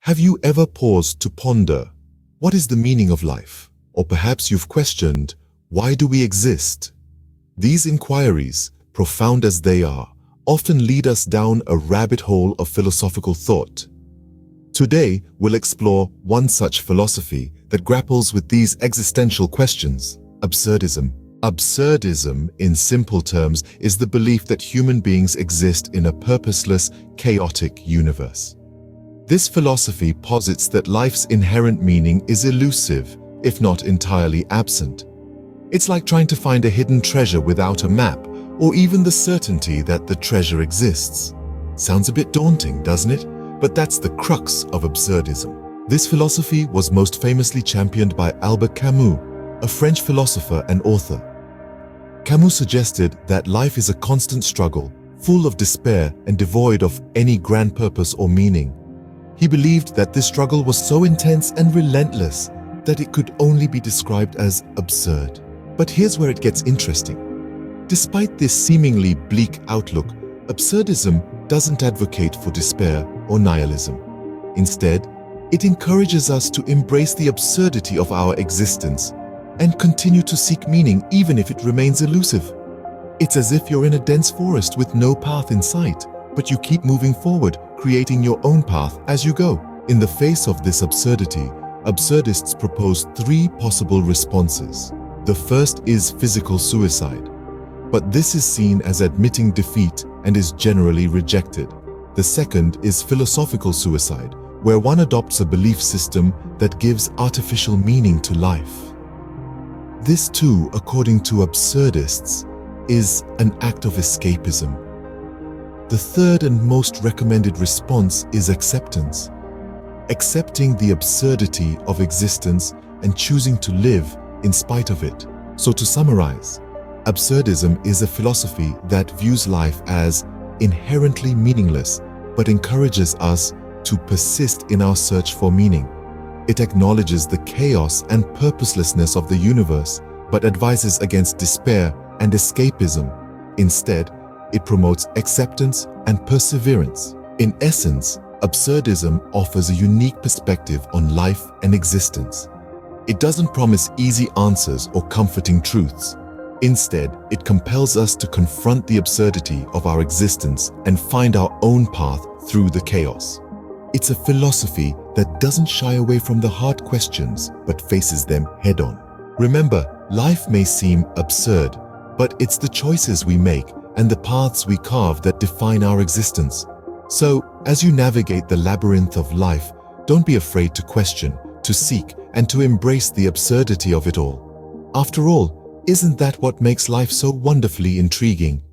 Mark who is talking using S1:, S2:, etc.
S1: Have you ever paused to ponder, what is the meaning of life? Or perhaps you've questioned, why do we exist? These inquiries, profound as they are, often lead us down a rabbit hole of philosophical thought. Today, we'll explore one such philosophy that grapples with these existential questions: absurdism. Absurdism, in simple terms, is the belief that human beings exist in a purposeless, chaotic universe. This philosophy posits that life's inherent meaning is elusive, if not entirely absent. It's like trying to find a hidden treasure without a map, or even the certainty that the treasure exists. Sounds a bit daunting, doesn't it? But that's the crux of absurdism. This philosophy was most famously championed by Albert Camus, a French philosopher and author. Camus suggested that life is a constant struggle, full of despair and devoid of any grand purpose or meaning. He believed that this struggle was so intense and relentless that it could only be described as absurd. But here's where it gets interesting. Despite this seemingly bleak outlook, absurdism doesn't advocate for despair or nihilism. Instead, it encourages us to embrace the absurdity of our existence and continue to seek meaning even if it remains elusive. It's as if you're in a dense forest with no path in sight, but you keep moving forward, creating your own path as you go. In the face of this absurdity, absurdists propose three possible responses. The first is physical suicide, but this is seen as admitting defeat and is generally rejected. The second is philosophical suicide, where one adopts a belief system that gives artificial meaning to life. This too, according to absurdists, is an act of escapism. The third and most recommended response is acceptance. Accepting the absurdity of existence and choosing to live in spite of it. So to summarize, absurdism is a philosophy that views life as inherently meaningless, but encourages us to persist in our search for meaning. It acknowledges the chaos and purposelessness of the universe, but advises against despair and escapism. Instead, it promotes acceptance and perseverance. In essence, absurdism offers a unique perspective on life and existence. It doesn't promise easy answers or comforting truths. Instead, it compels us to confront the absurdity of our existence and find our own path through the chaos. It's a philosophy that doesn't shy away from the hard questions, but faces them head-on. Remember, life may seem absurd, but it's the choices we make and the paths we carve that define our existence. So, as you navigate the labyrinth of life, don't be afraid to question, to seek, and to embrace the absurdity of it all. After all, isn't that what makes life so wonderfully intriguing?